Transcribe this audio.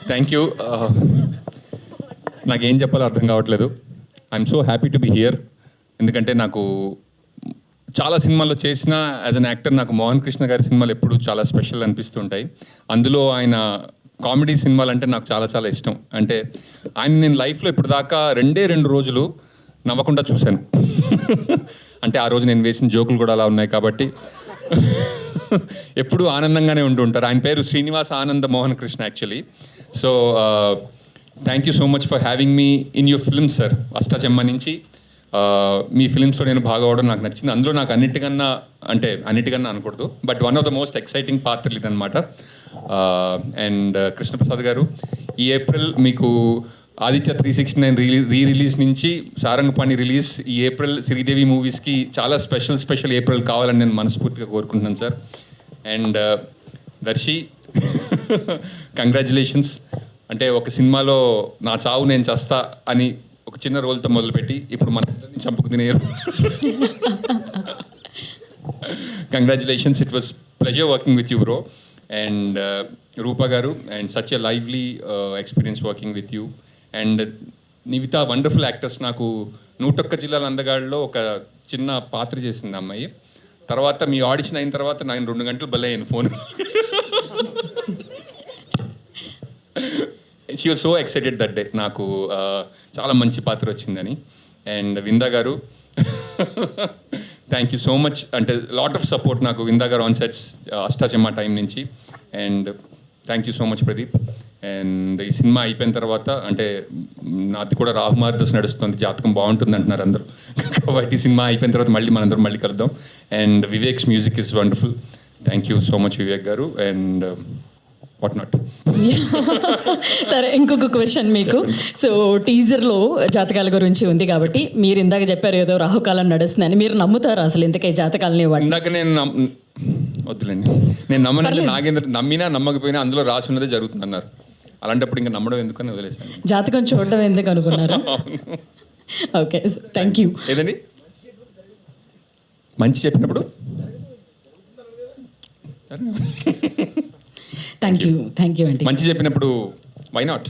Thank you. నాకేం చెప్పాలో అర్థం కావట్లేదు. I'm so happy to be here. ఎందుకంటే నాకు చాలా సినిమాల్లో చేసిన యాజ్ అన్ యాక్టర్ నాకు మోహన్ కృష్ణ గారి సినిమాలు ఎప్పుడు చాలా స్పెషల్ అనిపిస్తుంటాయి. అందులో ఆయన కామెడీ సినిమాలు అంటే నాకు చాలా చాలా ఇష్టం. అంటే ఆయన నేను లైఫ్లో ఇప్పుడు దాకా 2 రోజులు నవ్వకుండా చూశాను. అంటే ఆ రోజు నేను వేసిన జోకులు కూడా అలా ఉన్నాయి కాబట్టి ఎప్పుడూ ఆనందంగానే ఉంటూ ఉంటారు. ఆయన పేరు Srinivasa Ananda Mohan Krishna actually. So thank you so much for having me in your films sir. Ashta Chamma నుంచి మీ ఫిలిమ్స్లో నేను భాగం అవడం నాకు నచ్చింది. అందులో నాకు అన్నిటికన్నా అనకూడదు, but one of the most exciting పాత్రలు ఇదనమాట. అండ్ కృష్ణప్రసాద్ గారు, ఈ ఏప్రిల్ మీకు ఆదిత్య 369 రిలీజ్ నుంచి సారంగపాణి రిలీజ్, ఈ ఏప్రిల్ శ్రీదేవి మూవీస్కి చాలా స్పెషల్ ఏప్రిల్ కావాలని నేను మనస్ఫూర్తిగా కోరుకుంటున్నాను సార్. And Darsi congratulations. అంటే ఒక సినిమాలో నా చావు నేను చస్తా అని ఒక చిన్న రోల్తో మొదలుపెట్టి ఇప్పుడు మన చంపుకు తినేరు. Congratulations, it was pleasure working with you bro. And Rupa గారు, and such a lively experience working with you. And Nivitha, wonderful actors. నాకు 101 జిల్లాల అందగాడిలో ఒక చిన్న పాత్ర చేసింది అమ్మాయి. తర్వాత మీ ఆడిషన్ అయిన తర్వాత నేను 2 గంటలు బలయ్యాను phone. She was so excited that day, నాకు చాలా మంచి పాత్ర వచ్చిందని. అండ్ విందా గారు, థ్యాంక్ యూ సో మచ్. అంటే లాట్ ఆఫ్ సపోర్ట్ నాకు విందా గారు ఆన్ సెట్స్ అష్టాచెమ్మ టైం నుంచి. And thank you so much Pradeep. And ఈ సినిమా అయిపోయిన తర్వాత అంటే నాది కూడా రాహుమార్దస్ నడుస్తుంది, జాతకం బాగుంటుంది అంటున్నారు అందరూ. కాబట్టి సినిమా అయిపోయిన తర్వాత మళ్ళీ మళ్ళీ కలుద్దాం. And Vivek's music is wonderful. Thank you so much Vivek గారు. And what not. సరే, ఇంకొక క్వశ్చన్ మీకు. సో టీజర్లో జాతకాల గురించి ఉంది కాబట్టి మీరు ఇందాక చెప్పారు ఏదో రాహుకాలం నడుస్తుందని, మీరు నమ్ముతారు అసలు ఇంతకీ జాతకాలని? ఇందాక వద్దులేండి, నేను నమ్మనంటే నాగేంద్ర నమ్మినా నమ్మకపోయినా అందులో రాసి ఉన్నదే జరుగుతుంది అన్నారు. అలాంటప్పుడు ఇంకా నమ్మడం ఎందుకని వదిలేసాను. జాతకం చూడడం ఎందుకు అనుకున్నారు? Okay, thank you. ఏదండి మంచి చెప్పినప్పుడు? థ్యాంక్ యూ అండి. మంచి చెప్పినప్పుడు వై నాట్?